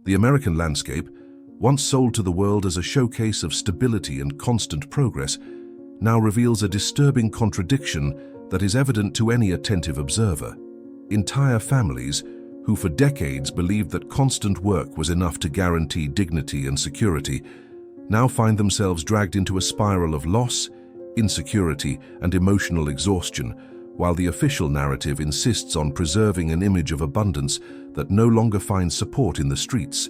The American landscape, once sold to the world as a showcase of stability and constant progress, now reveals a disturbing contradiction that is evident to any attentive observer. Entire families, who for decades believed that constant work was enough to guarantee dignity and security, now find themselves dragged into a spiral of loss, insecurity, and emotional exhaustion, while the official narrative insists on preserving an image of abundance that no longer finds support in the streets,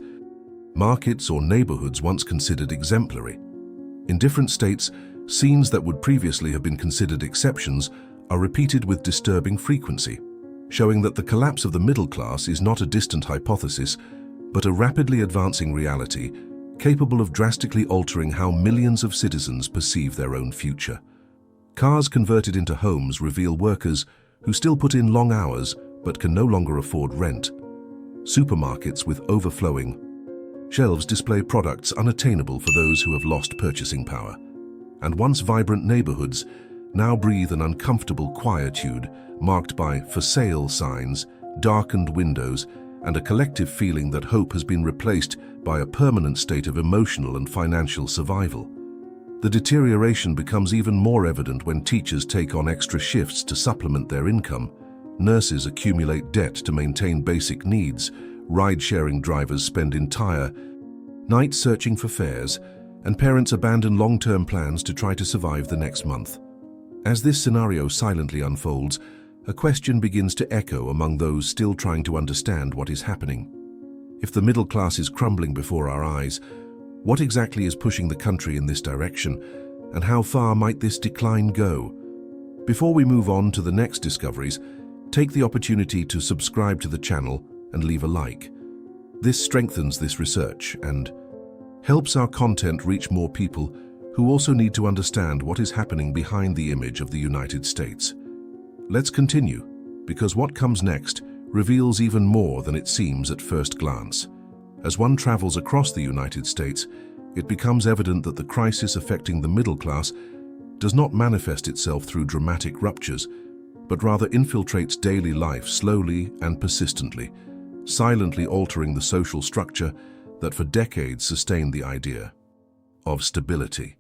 markets, or neighborhoods once considered exemplary. In different states, scenes that would previously have been considered exceptions are repeated with disturbing frequency, showing that the collapse of the middle class is not a distant hypothesis, but a rapidly advancing reality capable of drastically altering how millions of citizens perceive their own future. Cars converted into homes reveal workers who still put in long hours but can no longer afford rent. Supermarkets with overflowing shelves display products unattainable for those who have lost purchasing power. And once vibrant neighborhoods now breathe an uncomfortable quietude marked by "for sale" signs, darkened windows, and a collective feeling that hope has been replaced by a permanent state of emotional and financial survival. The deterioration becomes even more evident when teachers take on extra shifts to supplement their income, nurses accumulate debt to maintain basic needs, ride-sharing drivers spend entire nights searching for fares, and parents abandon long-term plans to try to survive the next month. As this scenario silently unfolds, a question begins to echo among those still trying to understand what is happening. If the middle class is crumbling before our eyes, what exactly is pushing the country in this direction, and how far might this decline go? Before we move on to the next discoveries, take the opportunity to subscribe to the channel and leave a like. This strengthens this research and helps our content reach more people who also need to understand what is happening behind the image of the United States. Let's continue, because what comes next reveals even more than it seems at first glance. As one travels across the United States, it becomes evident that the crisis affecting the middle class does not manifest itself through dramatic ruptures, but rather infiltrates daily life slowly and persistently, silently altering the social structure that for decades sustained the idea of stability.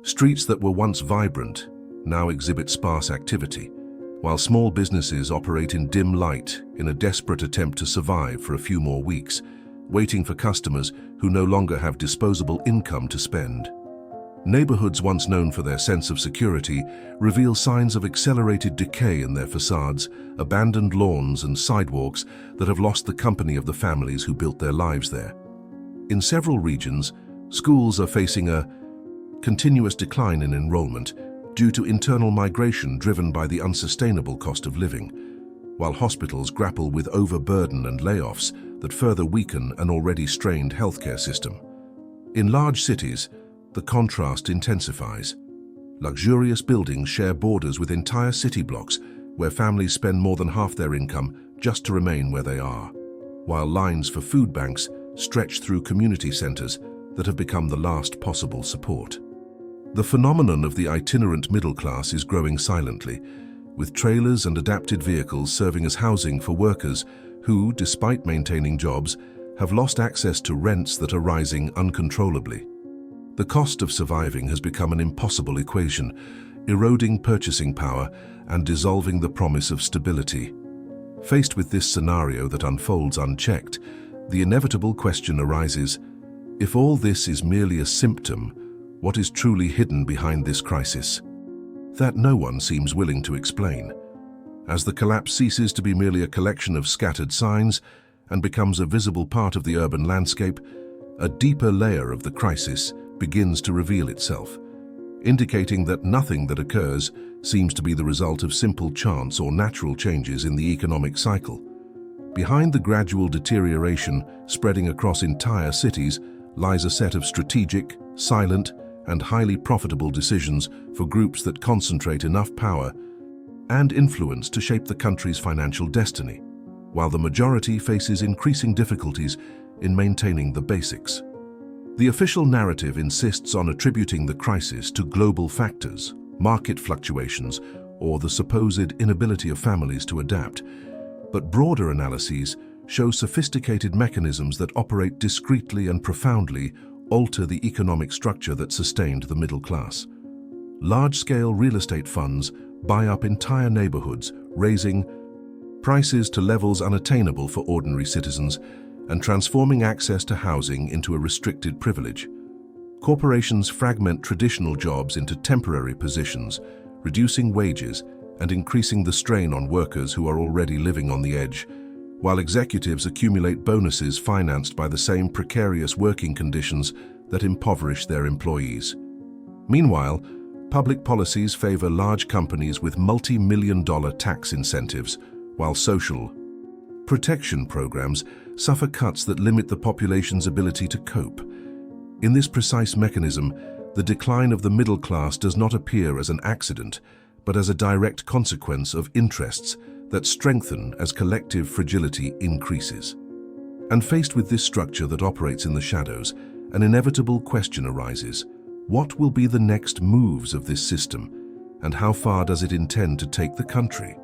Streets that were once vibrant now exhibit sparse activity, while small businesses operate in dim light in a desperate attempt to survive for a few more weeks, waiting for customers who no longer have disposable income to spend. Neighborhoods once known for their sense of security reveal signs of accelerated decay in their facades, abandoned lawns and sidewalks that have lost the company of the families who built their lives there. In several regions, schools are facing a continuous decline in enrollment due to internal migration driven by the unsustainable cost of living, while hospitals grapple with overburden and layoffs that further weaken an already strained healthcare system. In large cities, the contrast intensifies. Luxurious buildings share borders with entire city blocks where families spend more than half their income just to remain where they are, while lines for food banks stretch through community centers that have become the last possible support. The phenomenon of the itinerant middle class is growing silently, with trailers and adapted vehicles serving as housing for workers who, despite maintaining jobs, have lost access to rents that are rising uncontrollably. The cost of surviving has become an impossible equation, eroding purchasing power and dissolving the promise of stability. Faced with this scenario that unfolds unchecked, the inevitable question arises: if all this is merely a symptom, what is truly hidden behind this crisis? That no one seems willing to explain. As the collapse ceases to be merely a collection of scattered signs and becomes a visible part of the urban landscape, a deeper layer of the crisis begins to reveal itself, indicating that nothing that occurs seems to be the result of simple chance or natural changes in the economic cycle. Behind the gradual deterioration spreading across entire cities lies a set of strategic, silent, and highly profitable decisions for groups that concentrate enough power and influence to shape the country's financial destiny, while the majority faces increasing difficulties in maintaining the basics. The official narrative insists on attributing the crisis to global factors, market fluctuations, or the supposed inability of families to adapt, but broader analyses show sophisticated mechanisms that operate discreetly and profoundly alter the economic structure that sustained the middle class. Large-scale real estate funds buy up entire neighborhoods, raising prices to levels unattainable for ordinary citizens and transforming access to housing into a restricted privilege. Corporations fragment traditional jobs into temporary positions, reducing wages and increasing the strain on workers who are already living on the edge, while executives accumulate bonuses financed by the same precarious working conditions that impoverish their employees. Meanwhile, public policies favor large companies with multi-million-dollar tax incentives, while social protection programs suffer cuts that limit the population's ability to cope. In this precise mechanism, the decline of the middle class does not appear as an accident, but as a direct consequence of interests that strengthen as collective fragility increases. And faced with this structure that operates in the shadows, an inevitable question arises. What will be the next moves of this system, and how far does it intend to take the country?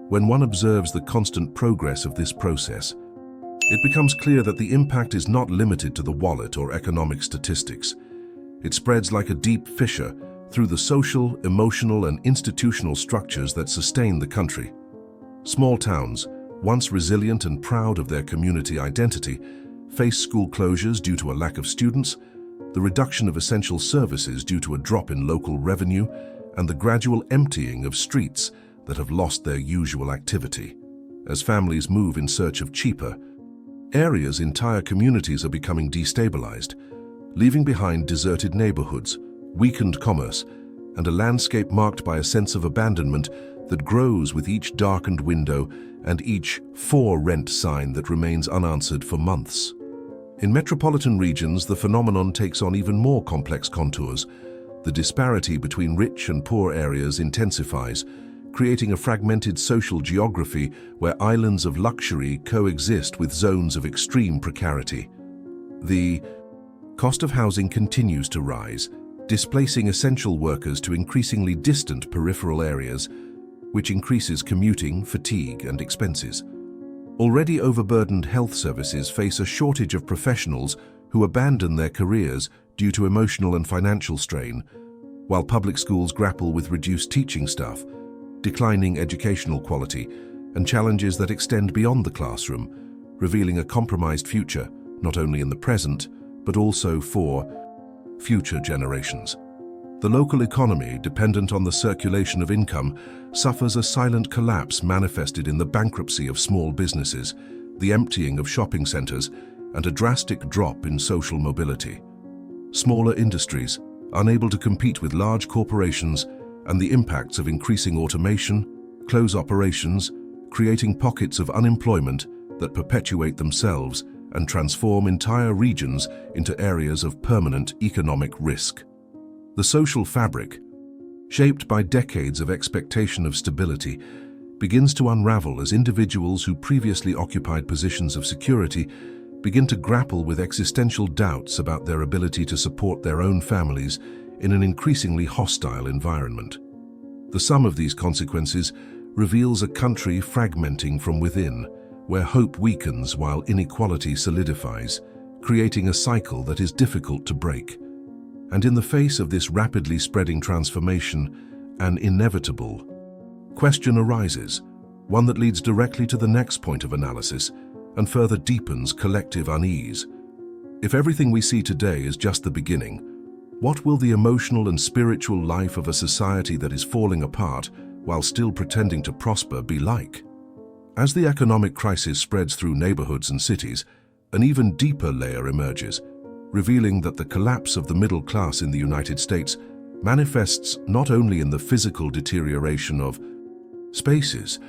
When one observes the constant progress of this process, it becomes clear that the impact is not limited to the wallet or economic statistics. It spreads like a deep fissure through the social, emotional, and institutional structures that sustain the country. Small towns, once resilient and proud of their community identity, face school closures due to a lack of students, the reduction of essential services due to a drop in local revenue, and the gradual emptying of streets that have lost their usual activity. As families move in search of cheaper areas, entire communities are becoming destabilized, leaving behind deserted neighborhoods, weakened commerce, and a landscape marked by a sense of abandonment that grows with each darkened window and each "for rent" sign that remains unanswered for months. In metropolitan regions, the phenomenon takes on even more complex contours. The disparity between rich and poor areas intensifies, creating a fragmented social geography where islands of luxury coexist with zones of extreme precarity. The cost of housing continues to rise, displacing essential workers to increasingly distant peripheral areas, which increases commuting, fatigue, and expenses. Already overburdened health services face a shortage of professionals who abandon their careers due to emotional and financial strain, while public schools grapple with reduced teaching staff, declining educational quality, and challenges that extend beyond the classroom, revealing a compromised future not only in the present, but also for future generations. The local economy, dependent on the circulation of income, suffers a silent collapse manifested in the bankruptcy of small businesses, the emptying of shopping centers, and a drastic drop in social mobility. Smaller industries, unable to compete with large corporations, and the impacts of increasing automation, close operations, creating pockets of unemployment that perpetuate themselves and transform entire regions into areas of permanent economic risk. The social fabric, shaped by decades of expectation of stability, begins to unravel as individuals who previously occupied positions of security begin to grapple with existential doubts about their ability to support their own families in an increasingly hostile environment. The sum of these consequences reveals a country fragmenting from within, where hope weakens while inequality solidifies, creating a cycle that is difficult to break. And in the face of this rapidly spreading transformation, an inevitable question arises, one that leads directly to the next point of analysis and further deepens collective unease. If everything we see today is just the beginning, what will the emotional and spiritual life of a society that is falling apart while still pretending to prosper be like? As the economic crisis spreads through neighborhoods and cities, an even deeper layer emerges, revealing that the collapse of the middle class in the United States manifests not only in the physical deterioration of spaces,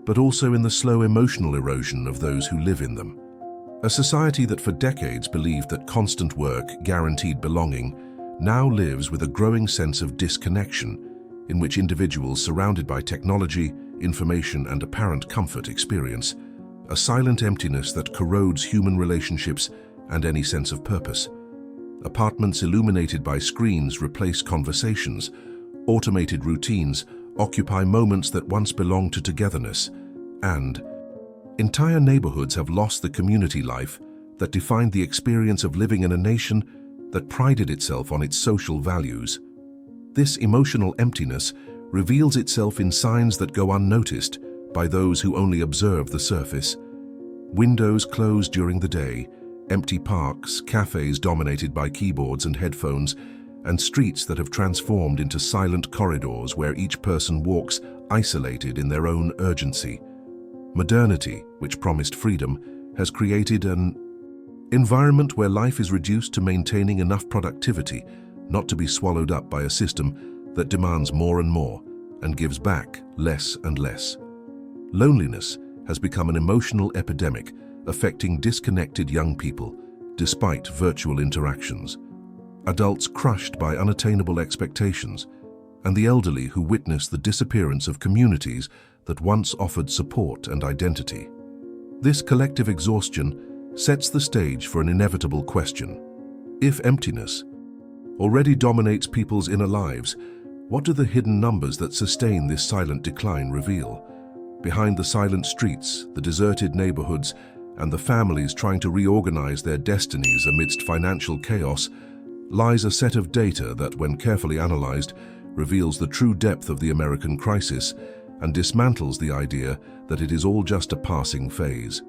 but also in the slow emotional erosion of those who live in them. A society that for decades believed that constant work guaranteed belonging now lives with a growing sense of disconnection, in which individuals surrounded by technology, information, and apparent comfort experience a silent emptiness that corrodes human relationships and any sense of purpose. Apartments illuminated by screens replace conversations. Automated routines occupy moments that once belonged to togetherness. And Entire neighborhoods have lost the community life that defined the experience of living in a nation that prided itself on its social values. This emotional emptiness reveals itself in signs that go unnoticed by those who only observe the surface. Windows closed during the day, empty parks, cafes dominated by keyboards and headphones, and streets that have transformed into silent corridors where each person walks isolated in their own urgency. Modernity, which promised freedom, has created an environment where life is reduced to maintaining enough productivity not to be swallowed up by a system that demands more and more and gives back less and less. Loneliness has become an emotional epidemic affecting disconnected young people despite virtual interactions. Adults crushed by unattainable expectations, and the elderly who witness the disappearance of communities that once offered support and identity. This collective exhaustion sets the stage for an inevitable question. If emptiness already dominates people's inner lives, what do the hidden numbers that sustain this silent decline reveal? Behind the silent streets, the deserted neighborhoods, and the families trying to reorganize their destinies amidst financial chaos, lies a set of data that, when carefully analyzed, reveals the true depth of the American crisis and dismantles the idea that it is all just a passing phase.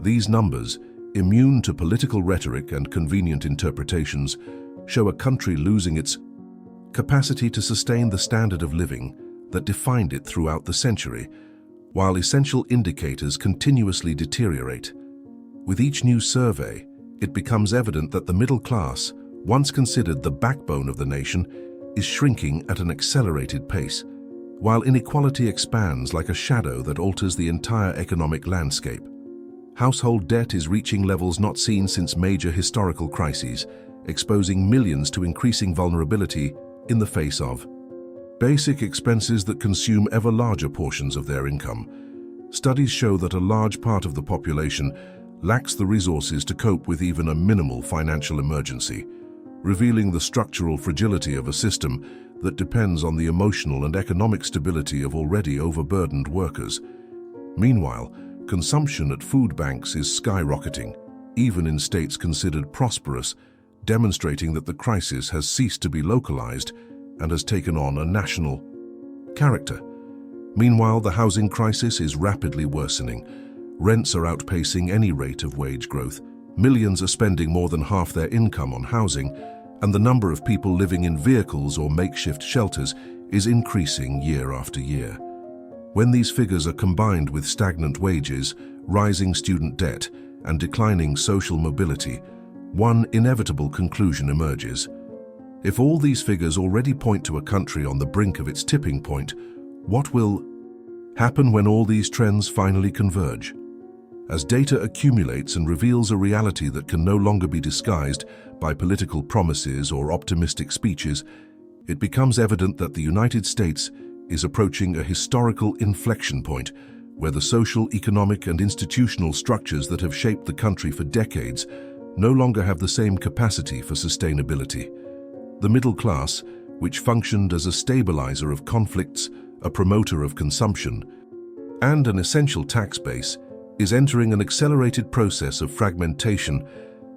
These numbers, immune to political rhetoric and convenient interpretations, show a country losing its capacity to sustain the standard of living that defined it throughout the century, while essential indicators continuously deteriorate. With each new survey, it becomes evident that the middle class, once considered the backbone of the nation, is shrinking at an accelerated pace, while inequality expands like a shadow that alters the entire economic landscape. Household debt is reaching levels not seen since major historical crises, exposing millions to increasing vulnerability in the face of basic expenses that consume ever larger portions of their income. Studies show that a large part of the population lacks the resources to cope with even a minimal financial emergency, revealing the structural fragility of a system that depends on the emotional and economic stability of already overburdened workers. Meanwhile, consumption at food banks is skyrocketing, even in states considered prosperous, demonstrating that the crisis has ceased to be localized and has taken on a national character. Meanwhile, the housing crisis is rapidly worsening. Rents are outpacing any rate of wage growth. Millions are spending more than half their income on housing, and the number of people living in vehicles or makeshift shelters is increasing year after year. When these figures are combined with stagnant wages, rising student debt, and declining social mobility, one inevitable conclusion emerges. If all these figures already point to a country on the brink of its tipping point, what will happen when all these trends finally converge? As data accumulates and reveals a reality that can no longer be disguised by political promises or optimistic speeches, it becomes evident that the United States is approaching a historical inflection point where the social, economic, and institutional structures that have shaped the country for decades no longer have the same capacity for sustainability. The middle class, which functioned as a stabilizer of conflicts, a promoter of consumption, and an essential tax base, is entering an accelerated process of fragmentation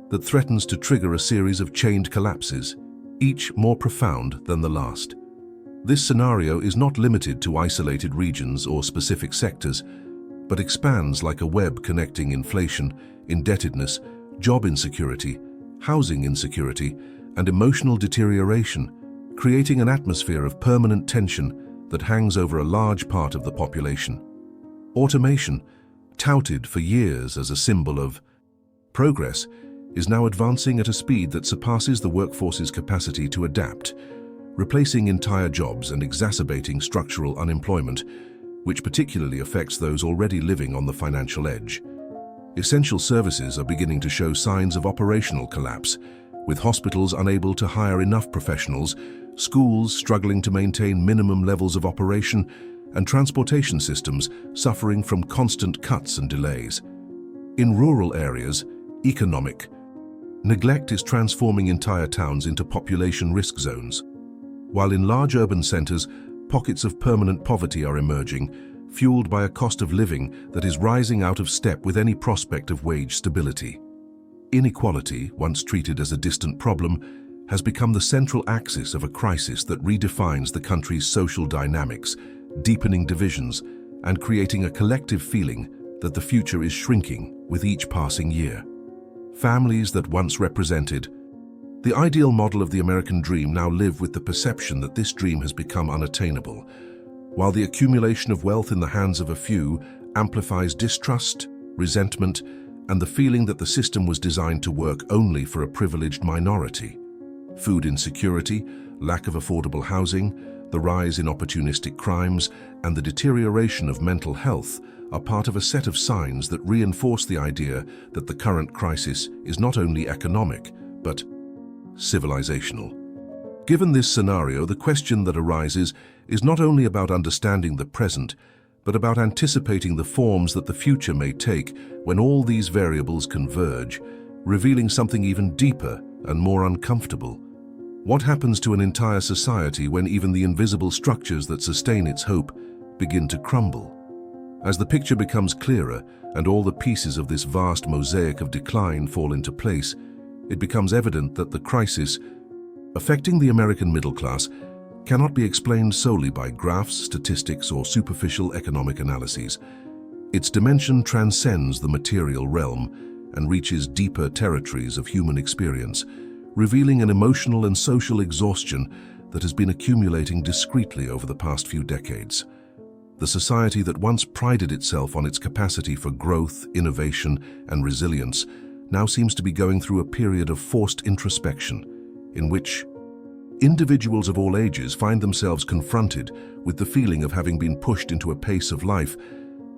that threatens to trigger a series of chained collapses, each more profound than the last. This scenario is not limited to isolated regions or specific sectors, but expands like a web connecting inflation, indebtedness, job insecurity, housing insecurity, and emotional deterioration, creating an atmosphere of permanent tension that hangs over a large part of the population. Automation, touted for years as a symbol of progress, is now advancing at a speed that surpasses the workforce's capacity to adapt, replacing entire jobs and exacerbating structural unemployment, which particularly affects those already living on the financial edge. Essential services are beginning to show signs of operational collapse, with hospitals unable to hire enough professionals, schools struggling to maintain minimum levels of operation, and transportation systems suffering from constant cuts and delays. In rural areas, economic neglect is transforming entire towns into population risk zones, while in large urban centers, pockets of permanent poverty are emerging, fueled by a cost of living that is rising out of step with any prospect of wage stability. Inequality, once treated as a distant problem, has become the central axis of a crisis that redefines the country's social dynamics, deepening divisions and creating a collective feeling that the future is shrinking with each passing year. Families that once represented the ideal model of the American dream now live with the perception that this dream has become unattainable, while the accumulation of wealth in the hands of a few amplifies distrust, resentment, and the feeling that the system was designed to work only for a privileged minority. Food insecurity, lack of affordable housing, the rise in opportunistic crimes, and the deterioration of mental health are part of a set of signs that reinforce the idea that the current crisis is not only economic, but civilizational. Given this scenario, the question that arises is not only about understanding the present, but about anticipating the forms that the future may take when all these variables converge, revealing something even deeper and more uncomfortable. What happens to an entire society when even the invisible structures that sustain its hope begin to crumble? As the picture becomes clearer and all the pieces of this vast mosaic of decline fall into place, it becomes evident that the crisis affecting the American middle class cannot be explained solely by graphs, statistics, or superficial economic analyses. Its dimension transcends the material realm and reaches deeper territories of human experience, revealing an emotional and social exhaustion that has been accumulating discreetly over the past few decades. The society that once prided itself on its capacity for growth, innovation, and resilience now seems to be going through a period of forced introspection, in which individuals of all ages find themselves confronted with the feeling of having been pushed into a pace of life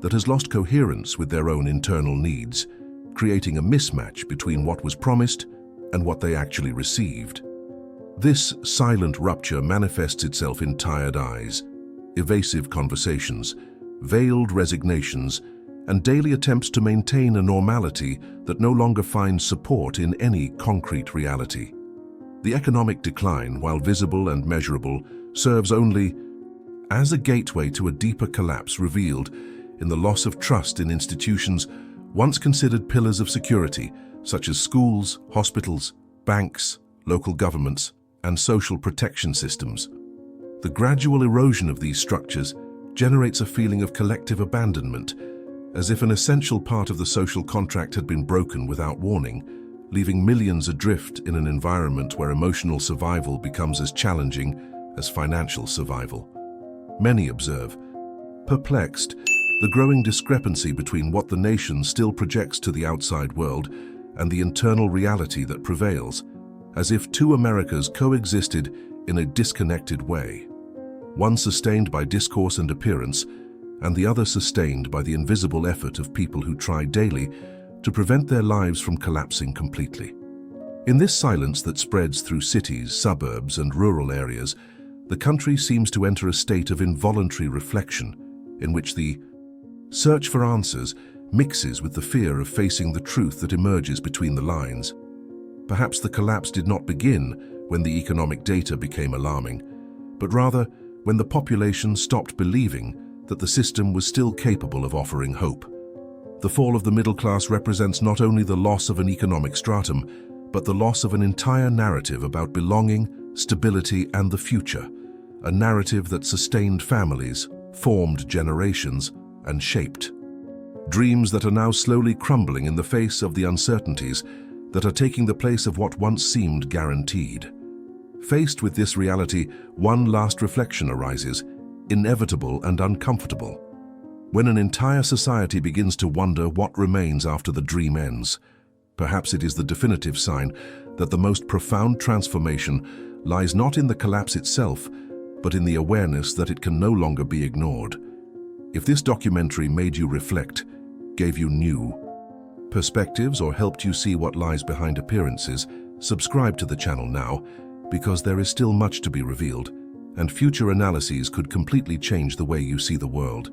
that has lost coherence with their own internal needs, creating a mismatch between what was promised and what they actually received. This silent rupture manifests itself in tired eyes, evasive conversations, veiled resignations, and daily attempts to maintain a normality that no longer finds support in any concrete reality. The economic decline, while visible and measurable, serves only as a gateway to a deeper collapse revealed in the loss of trust in institutions once considered pillars of security, such as schools, hospitals, banks, local governments, and social protection systems. The gradual erosion of these structures generates a feeling of collective abandonment, as if an essential part of the social contract had been broken without warning, leaving millions adrift in an environment where emotional survival becomes as challenging as financial survival. Many observe, perplexed, the growing discrepancy between what the nation still projects to the outside world and the internal reality that prevails, as if two Americas coexisted in a disconnected way, one sustained by discourse and appearance, and the other sustained by the invisible effort of people who try daily to prevent their lives from collapsing completely. In this silence that spreads through cities, suburbs, and rural areas, the country seems to enter a state of involuntary reflection, in which the search for answers mixes with the fear of facing the truth that emerges between the lines. Perhaps the collapse did not begin when the economic data became alarming, but rather when the population stopped believing that the system was still capable of offering hope. The fall of the middle class represents not only the loss of an economic stratum, but the loss of an entire narrative about belonging, stability, and the future, a narrative that sustained families, formed generations, and shaped dreams that are now slowly crumbling in the face of the uncertainties that are taking the place of what once seemed guaranteed. Faced with this reality, one last reflection arises, inevitable and uncomfortable. When an entire society begins to wonder what remains after the dream ends, perhaps it is the definitive sign that the most profound transformation lies not in the collapse itself, but in the awareness that it can no longer be ignored. If this documentary made you reflect, gave you new perspectives, or helped you see what lies behind appearances, subscribe to the channel now, because there is still much to be revealed, and future analyses could completely change the way you see the world.